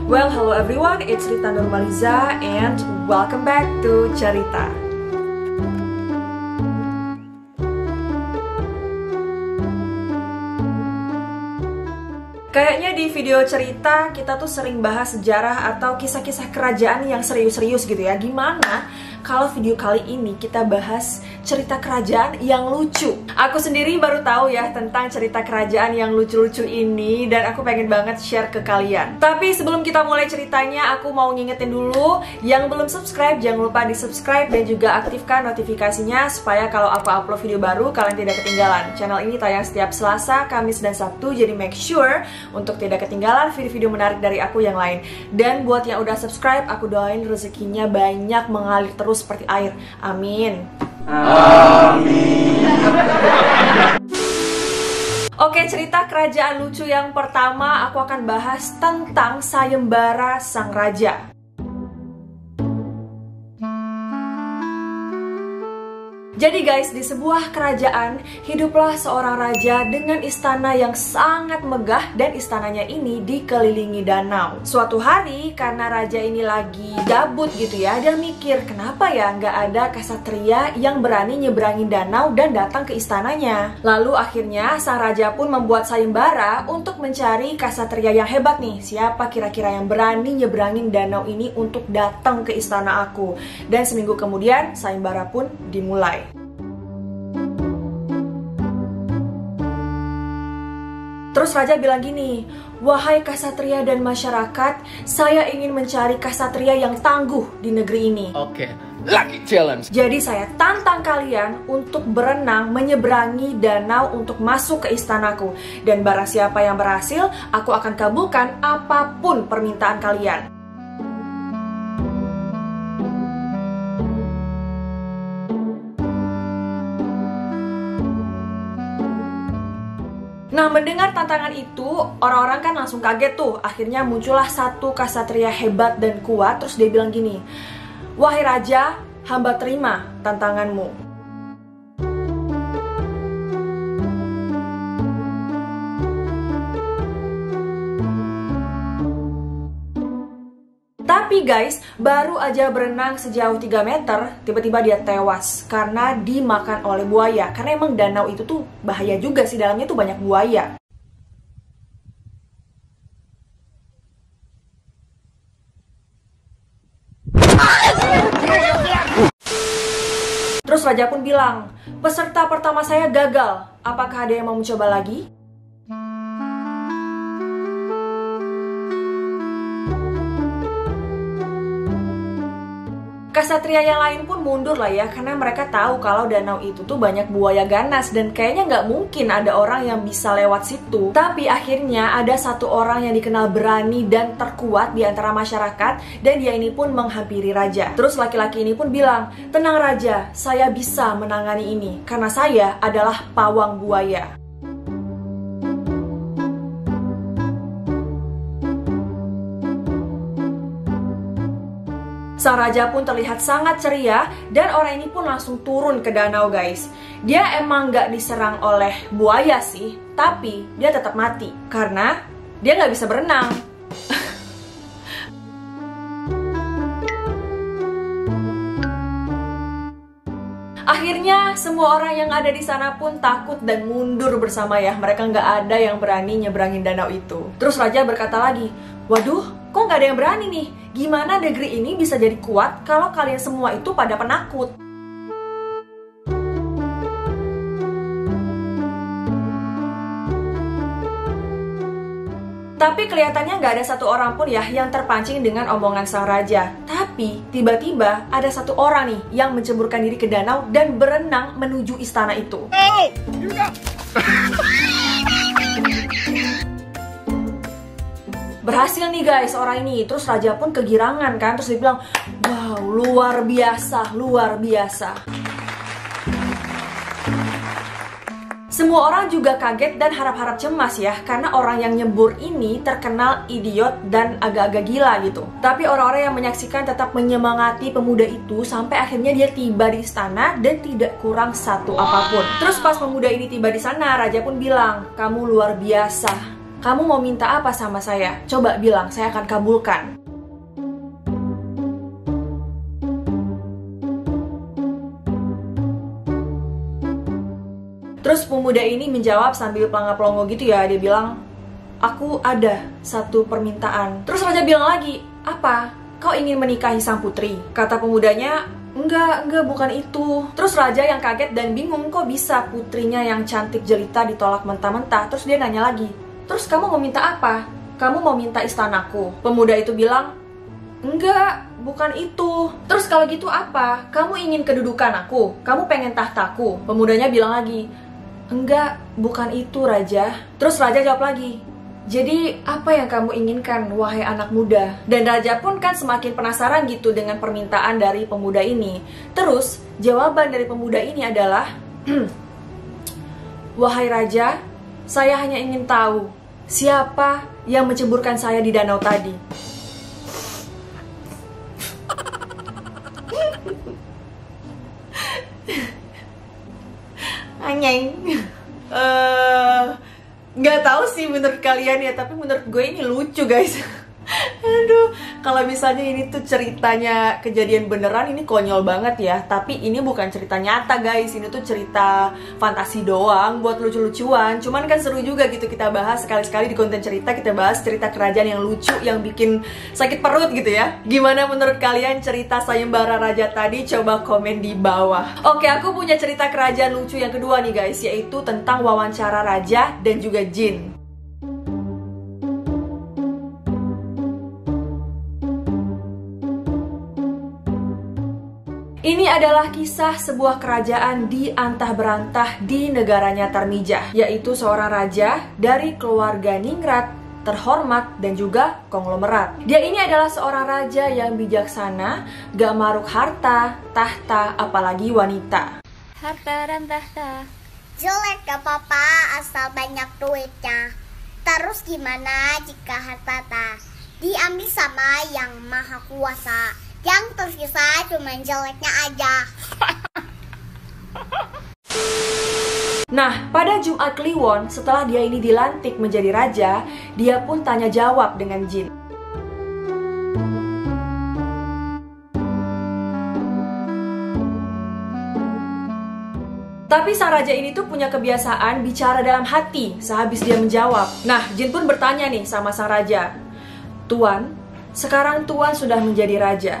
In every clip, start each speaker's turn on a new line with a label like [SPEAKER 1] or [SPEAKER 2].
[SPEAKER 1] Well, hello everyone, it's Rita Nurmaliza and welcome back to Cerita. Kayaknya di video cerita kita tuh sering bahas sejarah atau kisah-kisah kerajaan yang serius-serius gitu ya. Gimana kalau video kali ini kita bahas cerita kerajaan yang lucu? Aku sendiri baru tahu ya tentang cerita kerajaan yang lucu-lucu ini dan aku pengen banget share ke kalian. Tapi sebelum kita mulai ceritanya, aku mau ngingetin dulu yang belum subscribe, jangan lupa di subscribe dan juga aktifkan notifikasinya supaya kalau aku upload video baru kalian tidak ketinggalan. Channel ini tayang setiap Selasa, Kamis, dan Sabtu, jadi make sure untuk tidak ketinggalan video-video menarik dari aku yang lain. Dan buat yang udah subscribe, aku doain rezekinya banyak mengalir terus seperti air. Amin. Amin. Oke, cerita kerajaan lucu yang pertama aku akan bahas tentang Sayembara Sang Raja. Jadi guys, di sebuah kerajaan hiduplah seorang raja dengan istana yang sangat megah dan istananya ini dikelilingi danau. Suatu hari karena raja ini lagi gabut gitu ya, dia mikir kenapa ya nggak ada ksatria yang berani nyebrangin danau dan datang ke istananya. Lalu akhirnya sang raja pun membuat sayembara untuk mencari ksatria yang hebat nih. Siapa kira-kira yang berani nyebrangin danau ini untuk datang ke istana aku? Dan seminggu kemudian sayembara pun dimulai. Terus raja bilang gini, "Wahai ksatria dan masyarakat, saya ingin mencari ksatria yang tangguh di negeri ini."
[SPEAKER 2] Oke, lucky challenge.
[SPEAKER 1] Jadi saya tantang kalian untuk berenang menyeberangi danau untuk masuk ke istanaku. Dan barang siapa yang berhasil, aku akan kabulkan apapun permintaan kalian. Nah, mendengar tantangan itu, orang-orang kan langsung kaget tuh. Akhirnya muncullah satu ksatria hebat dan kuat. Terus dia bilang gini, "Wahai raja, hamba terima tantanganmu." Tapi guys, baru aja berenang sejauh 3 meter, tiba-tiba dia tewas karena dimakan oleh buaya. Karena emang danau itu tuh bahaya juga sih, dalamnya tuh banyak buaya. Terus raja pun bilang, "Peserta pertama saya gagal, apakah ada yang mau mencoba lagi?" Ksatria yang lain pun mundur lah ya, karena mereka tahu kalau danau itu tuh banyak buaya ganas dan kayaknya nggak mungkin ada orang yang bisa lewat situ. Tapi akhirnya ada satu orang yang dikenal berani dan terkuat di antara masyarakat, dan dia ini pun menghampiri raja. Terus laki-laki ini pun bilang, "Tenang raja, saya bisa menangani ini karena saya adalah pawang buaya." Sang raja pun terlihat sangat ceria dan orang ini pun langsung turun ke danau guys. Dia emang gak diserang oleh buaya sih, tapi dia tetap mati karena dia gak bisa berenang. Akhirnya semua orang yang ada di sana pun takut dan mundur bersama ya. Mereka nggak ada yang berani nyebrangin danau itu. Terus raja berkata lagi, "Waduh, kok nggak ada yang berani nih? Gimana negeri ini bisa jadi kuat kalau kalian semua itu pada penakut?" Tapi kelihatannya nggak ada satu orang pun ya yang terpancing dengan omongan sang raja. Tapi tiba-tiba ada satu orang nih yang menceburkan diri ke danau dan berenang menuju istana itu. Berhasil nih guys orang ini. Terus raja pun kegirangan kan. Terus dia bilang, "Wow, luar biasa, luar biasa." Semua orang juga kaget dan harap-harap cemas ya, karena orang yang nyebur ini terkenal idiot dan agak-agak gila gitu. Tapi orang-orang yang menyaksikan tetap menyemangati pemuda itu sampai akhirnya dia tiba di istana dan tidak kurang satu apapun. Terus pas pemuda ini tiba di sana, raja pun bilang, "Kamu luar biasa. kamu mau minta apa sama saya? Coba bilang, saya akan kabulkan. Terus pemuda ini menjawab sambil pelangap-pelongo gitu ya. Dia bilang, aku ada satu permintaan. Terus raja bilang lagi, apa? Kau ingin menikahi sang putri? Kata pemudanya, enggak, bukan itu. Terus raja yang kaget dan bingung, kok bisa putrinya yang cantik jelita ditolak mentah-mentah. Terus dia nanya lagi, terus kamu mau minta apa? Kamu mau minta istanaku? Pemuda itu bilang, enggak, bukan itu. Terus kalau gitu apa? Kamu ingin kedudukan aku? Kamu pengen tahtaku? Pemudanya bilang lagi, enggak, bukan itu raja. Terus raja jawab lagi, jadi apa yang kamu inginkan, wahai anak muda? Dan raja pun kan semakin penasaran gitu dengan permintaan dari pemuda ini. Terus jawaban dari pemuda ini adalah, wahai raja, saya hanya ingin tahu siapa yang menceburkan saya di danau tadi. Anyeng. Nggak tahu sih menurut kalian ya, tapi menurut gue ini lucu guys. Aduh, kalau misalnya ini tuh ceritanya kejadian beneran, ini konyol banget ya. Tapi ini bukan cerita nyata guys, ini tuh cerita fantasi doang buat lucu-lucuan. Cuman kan seru juga gitu kita bahas sekali-sekali di konten cerita. Kita bahas cerita kerajaan yang lucu, yang bikin sakit perut gitu ya. Gimana menurut kalian cerita sayembara raja tadi? Coba komen di bawah. Oke, aku punya cerita kerajaan lucu yang kedua nih guys, yaitu tentang wawancara raja dan juga jin. Ini adalah kisah sebuah kerajaan di antah berantah di negaranya Tarmijah, yaitu seorang raja dari keluarga ningrat, terhormat, dan juga konglomerat. Dia ini adalah seorang raja yang bijaksana, gak maruk harta, tahta, apalagi wanita.
[SPEAKER 3] Harta dan tahta jelek gak apa-apa asal banyak duitnya. Terus gimana jika harta diambil sama yang maha kuasa? Yang tersisa cuma jeleknya aja.
[SPEAKER 1] Nah, pada Jumat Kliwon, setelah dia ini dilantik menjadi raja, dia pun tanya jawab dengan jin. Tapi sang raja ini tuh punya kebiasaan bicara dalam hati sehabis dia menjawab. Nah, jin pun bertanya nih sama sang raja, Tuan, sekarang Tuan sudah menjadi raja.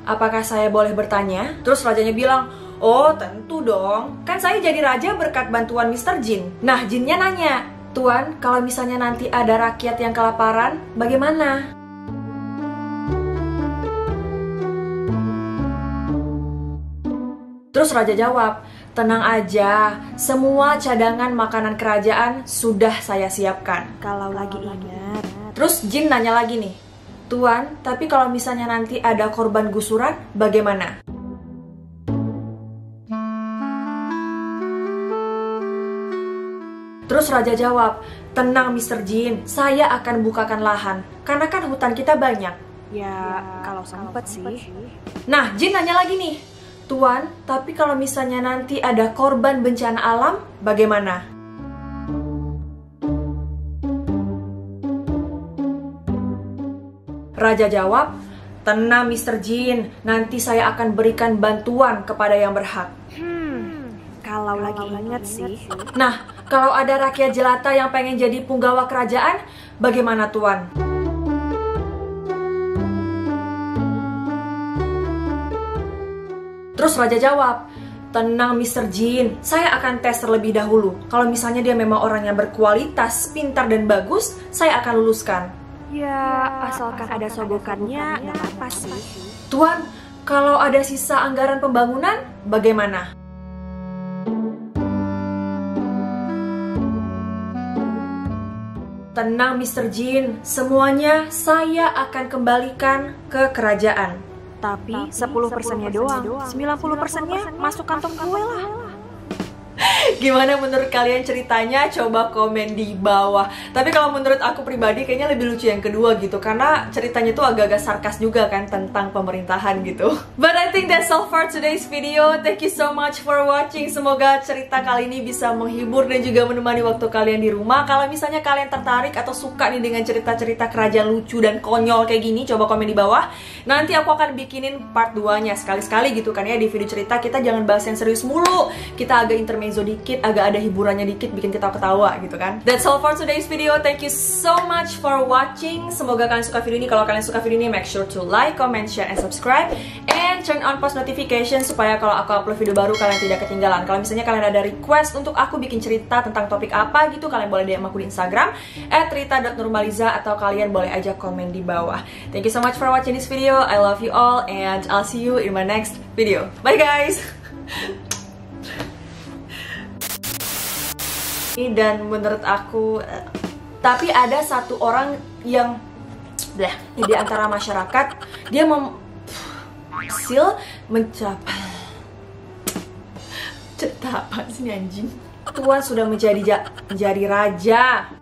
[SPEAKER 1] Apakah saya boleh bertanya? Terus rajanya bilang, oh tentu dong, kan saya jadi raja berkat bantuan Mr. Jin. Nah, jinnya nanya, Tuan, kalau misalnya nanti ada rakyat yang kelaparan, bagaimana? Terus raja jawab, tenang aja, semua cadangan makanan kerajaan sudah saya siapkan. Kalau lagi ingat. Terus jin nanya lagi nih, Tuan, tapi kalau misalnya nanti ada korban gusuran, bagaimana? Terus raja jawab, tenang Mr. Jin, saya akan bukakan lahan, karena kan hutan kita banyak.
[SPEAKER 4] Ya, kalau sempet sih.
[SPEAKER 1] Nah, jin nanya lagi nih, Tuan, tapi kalau misalnya nanti ada korban bencana alam, bagaimana? Raja jawab, tenang Mr. Jin, nanti saya akan berikan bantuan kepada yang berhak.
[SPEAKER 4] Kalau lagi inget sih.
[SPEAKER 1] Nah, kalau ada rakyat jelata yang pengen jadi punggawa kerajaan, bagaimana Tuan? Terus Raja jawab, tenang Mr. Jin, saya akan tes terlebih dahulu. Kalau misalnya dia memang orang yang berkualitas, pintar dan bagus, saya akan luluskan.
[SPEAKER 4] Ya, asalkan ada sogokannya, nggak apa sih.
[SPEAKER 1] Tuan, kalau ada sisa anggaran pembangunan, bagaimana? Tenang Mr. Jin, semuanya saya akan kembalikan ke kerajaan.
[SPEAKER 4] Tapi 10%-nya doang, 90%-nya masuk kantong gue lah.
[SPEAKER 1] Gimana menurut kalian ceritanya? Coba komen di bawah. Tapi kalau menurut aku pribadi kayaknya lebih lucu yang kedua gitu, karena ceritanya tuh agak-agak sarkas juga kan tentang pemerintahan gitu. But I think that's all for today's video. Thank you so much for watching. Semoga cerita kali ini bisa menghibur dan juga menemani waktu kalian di rumah. Kalau misalnya kalian tertarik atau suka nih dengan cerita-cerita kerajaan lucu dan konyol kayak gini, coba komen di bawah. Nanti aku akan bikinin part 2-nya sekali-sekali gitu kan ya. Di video cerita kita jangan bahas yang serius mulu. Kita agak intermezzo dikit, agak ada hiburannya dikit, bikin kita ketawa gitu kan. That's all for today's video. Thank you so much for watching. Semoga kalian suka video ini. Kalau kalian suka video ini, make sure to like, comment, share, and subscribe. And turn on post notification supaya kalau aku upload video baru kalian tidak ketinggalan. Kalau misalnya kalian ada request untuk aku bikin cerita tentang topik apa gitu, kalian boleh DM aku di Instagram @rita.nurmaliza, atau kalian boleh aja komen di bawah. Thank you so much for watching this video. I love you all and I'll see you in my next video. Bye guys. Dan menurut aku, tapi ada satu orang yang di antara masyarakat, dia hasil mencapai cerita apa sih anjing? Tuan sudah menjadi raja.